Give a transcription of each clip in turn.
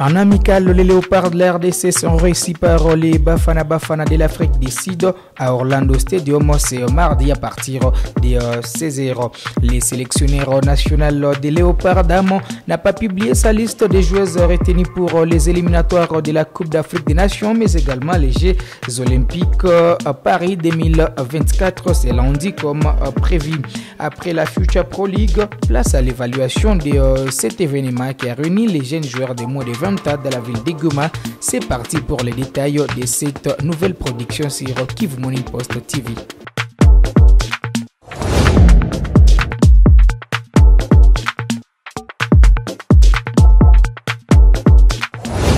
En amical, les Léopards de la RDC sont réussis par les Bafana Bafana de l'Afrique du Sud à Orlando Stadium. C'est mardi à partir de 16h. Les sélectionneurs nationaux des Léopards d'Amon n'a pas publié sa liste des joueuses retenues pour les éliminatoires de la Coupe d'Afrique des Nations, mais également les Jeux Olympiques à Paris 2024. C'est lundi comme prévu. Après la Future Pro League, place à l'évaluation de cet événement qui a réuni les jeunes joueurs de moins de 20 de la ville de Goma. C'est parti pour les détails de cette nouvelle production sur Kivu Morning Post TV.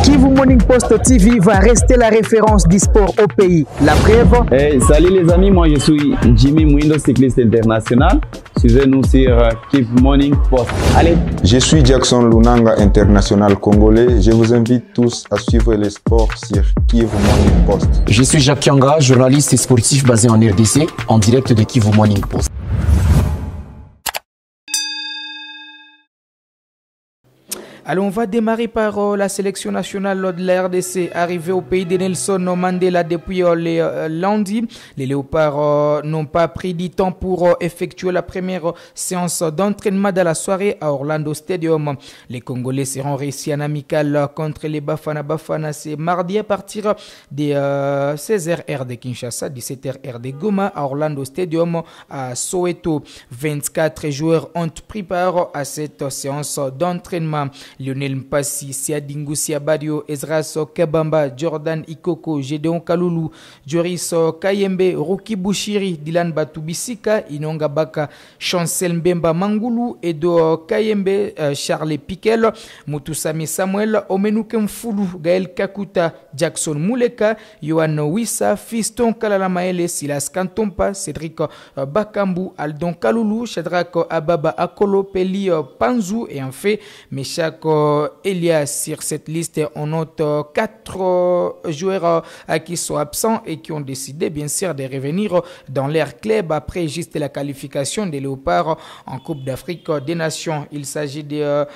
Kivu Morning Post TV va rester la référence du sport au pays. La preuve. Salut les amis, moi je suis Jimmy Mwindo, cycliste international. Suivez-nous sur Kivu Morning Post. Allez. Je suis Jackson Lunanga, international congolais. Je vous invite tous à suivre les sports sur Kivu Morning Post. Je suis Jacques Kianga, journaliste et sportif basé en RDC, en direct de Kivu Morning Post. Alors on va démarrer par la sélection nationale de la RDC arrivée au pays de Nelson Mandela depuis les lundi. Les Léopards n'ont pas pris du temps pour effectuer la première séance d'entraînement de la soirée à Orlando Stadium. Les Congolais seront réussis en amical contre les Bafana Bafana. C'est mardi à partir des 16h heure de Kinshasa, 17h heure de Goma à Orlando Stadium à Soweto. 24 joueurs ont pris part à cette séance d'entraînement. Lionel Mpassi, Siadingu Siabadio, Ezras Kabamba, Jordan Ikoko, Gédéon Kalulu, Joris Kayembe, Ruki Bushiri, Dylan Batubisika, Inonga Baka, Chancel Mbemba Mangulu, Edo Kayembe, Charles Piquel, Mutusami Samuel, Omenuke Mfulu, Gaël Kakuta, Jackson Muleka, Yohan Wissa, Fiston Kalalamaele, Silas Kantompa, Cédric Bakambu, Aldon Kalulu, Shadrach Ababa Akolo, Peli Panzou et en fait Meshak Elias. Sur cette liste, on note 4 joueurs qui sont absents et qui ont décidé bien sûr de revenir dans leur club après juste la qualification des Léopards en Coupe d'Afrique des Nations. Il s'agit de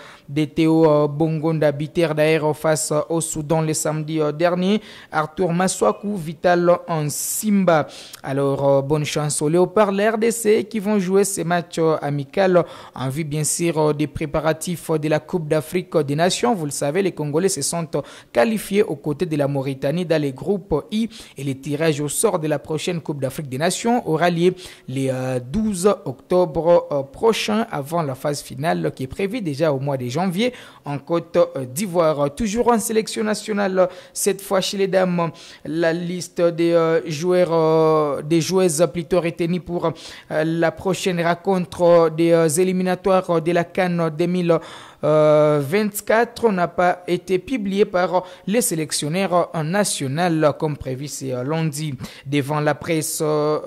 Théo Bongonda Biter d'ailleurs face au Soudan le samedi dernier, Arthur Maswaku, Vital Ansimba. Alors bonne chance aux Léopards, l'RDC qui vont jouer ces matchs amicaux en vue bien sûr des préparatifs de la Coupe d'Afrique des Nations. Vous le savez, les Congolais se sont qualifiés aux côtés de la Mauritanie dans les groupes I et le tirage au sort de la prochaine Coupe d'Afrique des Nations aura lieu le 12 octobre prochain avant la phase finale qui est prévue déjà au mois de janvier en Côte d'Ivoire. Toujours en sélection nationale, cette fois chez les dames, la liste des joueuses plutôt retenues pour la prochaine rencontre des éliminatoires de la CAN 2024 n'a pas été publié par les sélectionneurs nationaux comme prévu c'est lundi. Devant la presse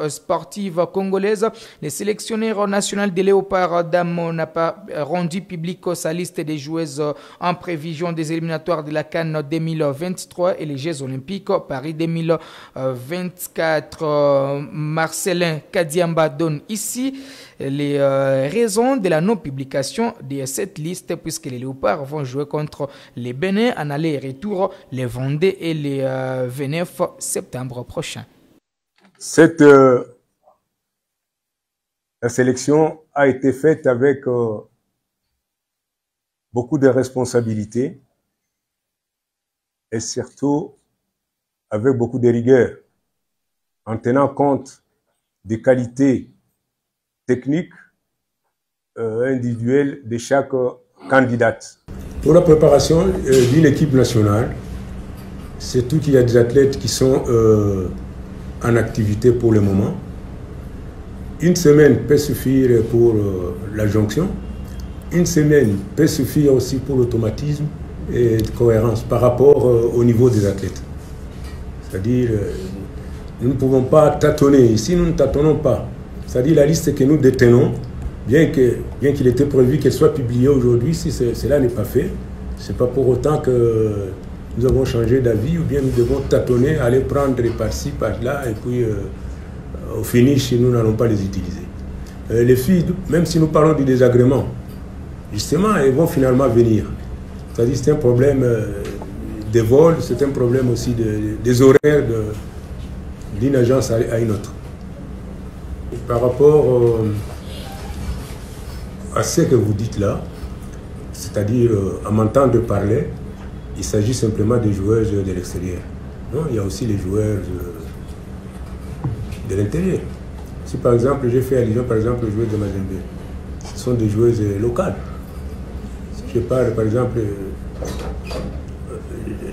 sportive congolaise, les sélectionneurs nationaux des Léopards d'Amon n'a pas rendu public sa liste des joueuses en prévision des éliminatoires de la CAN 2023 et les Jeux Olympiques Paris 2024. Marcelin Kadiamba donne ici les raisons de la non-publication de cette liste puisque les Léopards vont jouer contre les Bénin en aller-retour les 22 et les 29 septembre prochains. La sélection a été faite avec beaucoup de responsabilités et surtout avec beaucoup de rigueur, en tenant compte des qualités techniques individuelles de chaque candidate. Pour la préparation d'une équipe nationale, c'est tout qu'il y a des athlètes qui sont en activité pour le moment. Une semaine peut suffire pour la jonction. Une semaine peut suffire aussi pour l'automatisme et la cohérence par rapport au niveau des athlètes. C'est-à-dire, nous ne pouvons pas tâtonner. Ici, nous ne tâtonnons pas. C'est-à-dire la liste que nous détenons, bien qu'il était prévu qu'elle soit publiée aujourd'hui, si cela n'est pas fait, ce n'est pas pour autant que nous avons changé d'avis ou bien nous devons tâtonner, aller prendre par-ci, par-là, et puis au finish, nous n'allons pas les utiliser. Les filles, même si nous parlons du désagrément, justement, elles vont finalement venir. C'est-à-dire c'est un problème des vols, c'est un problème aussi des horaires d'une agence à une autre. Et par rapport à ce que vous dites là, c'est-à-dire à m'entendre parler, il s'agit simplement des joueurs de l'extérieur. Non, il y a aussi les joueurs de l'intérieur. Si par exemple j'ai fait allusion par exemple aux joueurs de Mazembe, ce sont des joueuses locales. Si je parle par exemple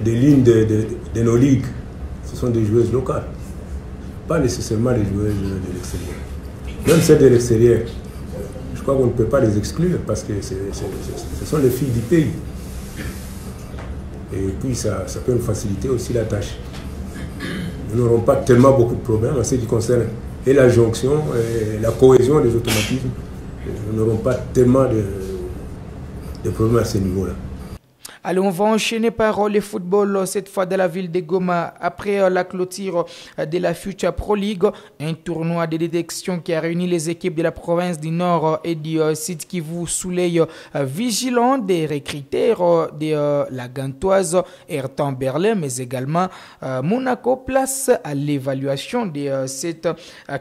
des lignes de nos ligues, ce sont des joueuses locales, pas nécessairement les joueuses de l'extérieur. Même celles de l'extérieur, je crois qu'on ne peut pas les exclure parce que ce sont les filles du pays. Et puis ça peut nous faciliter aussi la tâche. Nous n'aurons pas tellement beaucoup de problèmes en ce qui concerne et la jonction, et la cohésion des automatismes. Nous n'aurons pas tellement de problèmes à ce niveau-là. Allez, on va enchaîner par le football, cette fois de la ville de Goma. Après la clôture de la Future Pro League, un tournoi de détection qui a réuni les équipes de la province du Nord et du Sud Kivu sous l'œil vigilant des recruteurs de la Gantoise Ayrton Berlin, mais également Monaco, place à l'évaluation de cette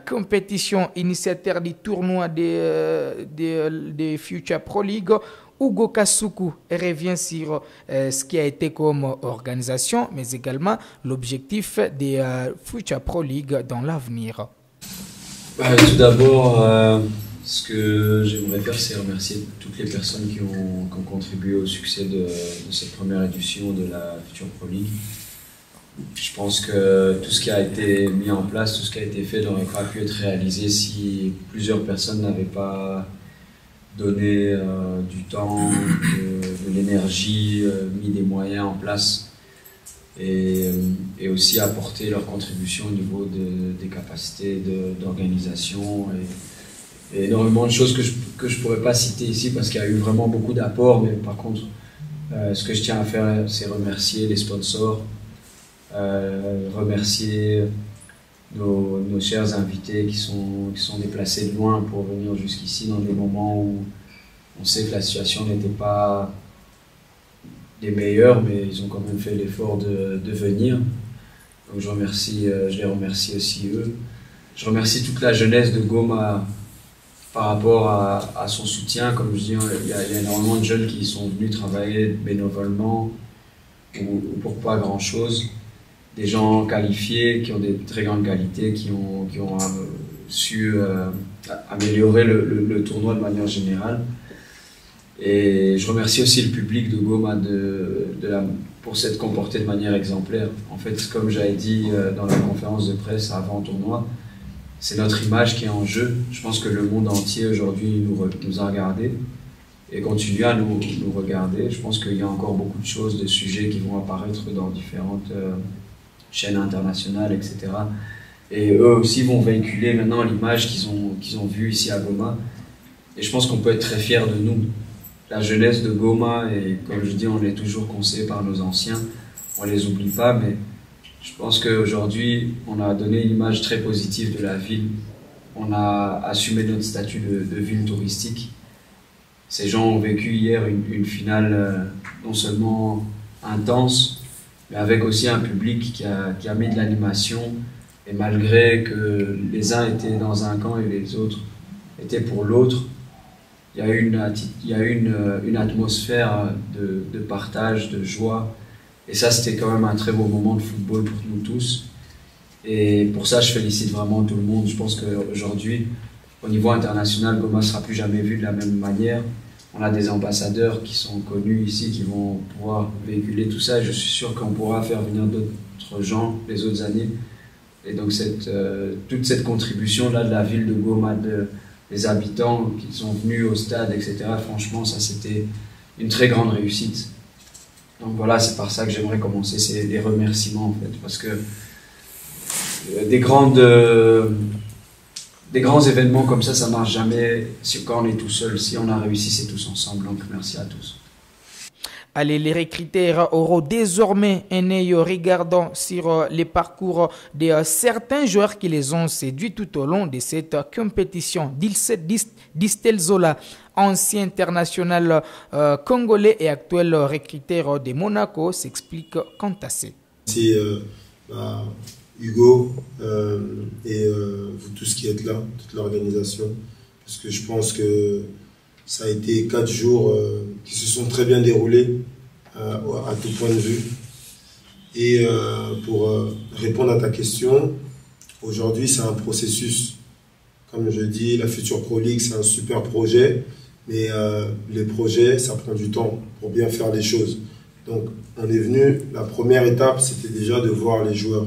compétition. Initiateur du tournoi de Future Pro League, Hugo Kasuku revient sur ce qui a été comme organisation, mais également l'objectif des Future Pro League dans l'avenir. Tout d'abord, ce que j'aimerais faire, c'est remercier toutes les personnes qui ont contribué au succès de cette première édition de la Future Pro League. Je pense que tout ce qui a été mis en place, tout ce qui a été fait n'aurait pas pu être réalisé si plusieurs personnes n'avaient pas donner du temps, de l'énergie, mis des moyens en place et aussi apporter leur contribution au niveau des capacités d'organisation et énormément de choses que je pourrais pas citer ici parce qu'il y a eu vraiment beaucoup d'apports, mais par contre ce que je tiens à faire, c'est remercier les sponsors, remercier nos chers invités qui sont déplacés de loin pour venir jusqu'ici dans des moments où on sait que la situation n'était pas des meilleures, mais ils ont quand même fait l'effort de venir. Donc je les remercie aussi eux. Je remercie toute la jeunesse de Goma par rapport à son soutien. Comme je dis, il y a énormément de jeunes qui sont venus travailler bénévolement ou pour pas grand-chose. Des gens qualifiés, qui ont des très grandes qualités, qui ont su améliorer le tournoi de manière générale. Et je remercie aussi le public de Goma pour s'être comporté de manière exemplaire. En fait, comme j'avais dit dans la conférence de presse avant le tournoi, c'est notre image qui est en jeu. Je pense que le monde entier aujourd'hui nous a regardés et continue à nous regarder. Je pense qu'il y a encore beaucoup de choses, de sujets qui vont apparaître dans différentes chaînes internationales, etc. Et eux aussi vont véhiculer maintenant l'image qu'ils ont vue ici à Goma. Et je pense qu'on peut être très fiers de nous. La jeunesse de Goma, et comme je dis, on est toujours conseillé par nos anciens, on les oublie pas, mais je pense qu'aujourd'hui, on a donné une image très positive de la ville. On a assumé notre statut de ville touristique. Ces gens ont vécu hier une finale non seulement intense, mais avec aussi un public qui a mis de l'animation. Et malgré que les uns étaient dans un camp et les autres étaient pour l'autre, il y a eu une atmosphère de partage, de joie. Et ça, c'était quand même un très beau moment de football pour nous tous. Et pour ça, je félicite vraiment tout le monde. Je pense qu'aujourd'hui, au niveau international, Goma ne sera plus jamais vu de la même manière. On a des ambassadeurs qui sont connus ici, qui vont pouvoir véhiculer tout ça. Et je suis sûr qu'on pourra faire venir d'autres gens les autres années. Et donc toute cette contribution-là de la ville de Goma, des habitants qui sont venus au stade, etc., franchement, ça c'était une très grande réussite. Donc voilà, c'est par ça que j'aimerais commencer, c'est les remerciements en fait, parce que des grands événements comme ça marche jamais quand on est tout seul. Si on a réussi, c'est tous ensemble, donc merci à tous. Allez, les recruteurs auront désormais un œil regardant sur les parcours de certains joueurs qui les ont séduits tout au long de cette compétition. Distel Zola, ancien international congolais et actuel recruteur de Monaco, s'explique quant à ça. C'est Hugo et vous tous qui êtes là, toute l'organisation, parce que je pense que ça a été 4 jours qui se sont très bien déroulés à tout point de vue. Et pour répondre à ta question, aujourd'hui c'est un processus. Comme je dis, la Future Pro League c'est un super projet, mais les projets ça prend du temps pour bien faire les choses. Donc on est venu, la première étape c'était déjà de voir les joueurs.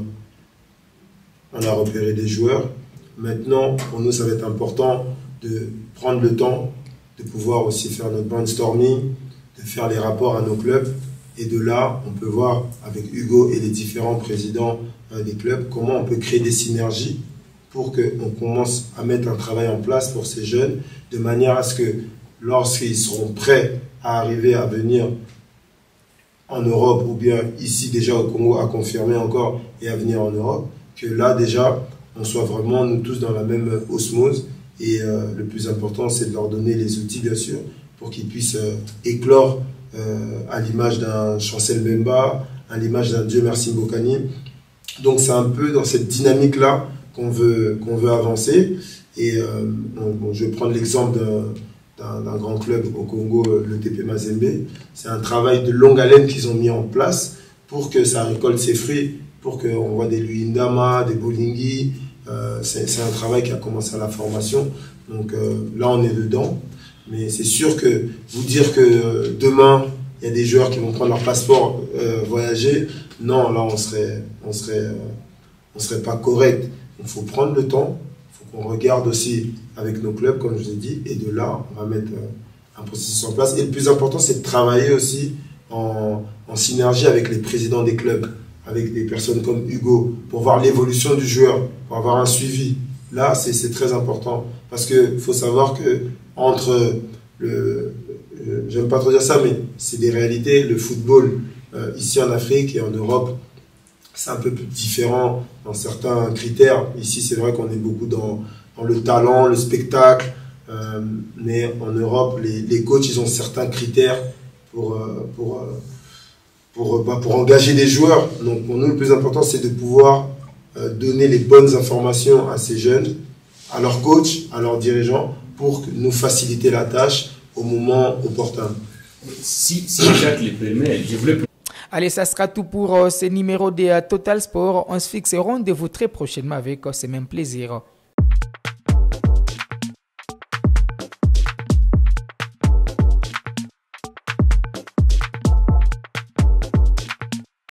On a repéré des joueurs. Maintenant pour nous ça va être important de prendre le temps de pouvoir aussi faire notre brainstorming, de faire les rapports à nos clubs. Et de là, on peut voir avec Hugo et les différents présidents des clubs comment on peut créer des synergies pour qu'on commence à mettre un travail en place pour ces jeunes, de manière à ce que lorsqu'ils seront prêts à arriver à venir en Europe ou bien ici déjà au Congo à confirmer encore et à venir en Europe, que là déjà on soit vraiment nous tous dans la même osmose. Et le plus important, c'est de leur donner les outils, bien sûr, pour qu'ils puissent éclore à l'image d'un Chancel Mbemba, à l'image d'un Dieu Merci Mbokani. Donc c'est un peu dans cette dynamique-là qu'on veut avancer. Et bon, je vais prendre l'exemple d'un grand club au Congo, le TP Mazembe. C'est un travail de longue haleine qu'ils ont mis en place pour que ça récolte ses fruits, pour qu'on voit des Luindama, des Bolingi. C'est un travail qui a commencé à la formation, donc là on est dedans, mais c'est sûr que vous dire que demain il y a des joueurs qui vont prendre leur passeport voyager, non, là on serait pas correct. Il faut prendre le temps, il faut qu'on regarde aussi avec nos clubs comme je vous ai dit, et de là on va mettre un processus en place. Et le plus important c'est de travailler aussi en synergie avec les présidents des clubs, avec des personnes comme Hugo, pour voir l'évolution du joueur, pour avoir un suivi. Là, c'est très important. Parce qu'il faut savoir que entre j'aime pas trop dire ça, mais c'est des réalités. Le football, ici en Afrique et en Europe, c'est un peu plus différent dans certains critères. Ici, c'est vrai qu'on est beaucoup dans le talent, le spectacle. Mais en Europe, les coachs, ils ont certains critères pour engager des joueurs. Donc pour nous, le plus important, c'est de pouvoir donner les bonnes informations à ces jeunes, à leurs coachs, à leurs dirigeants, pour nous faciliter la tâche au moment opportun. Si Jacques le permet, je voulais... Allez, ça sera tout pour ce numéro de Total Sport. On se fixe rendez-vous très prochainement avec ce même plaisir.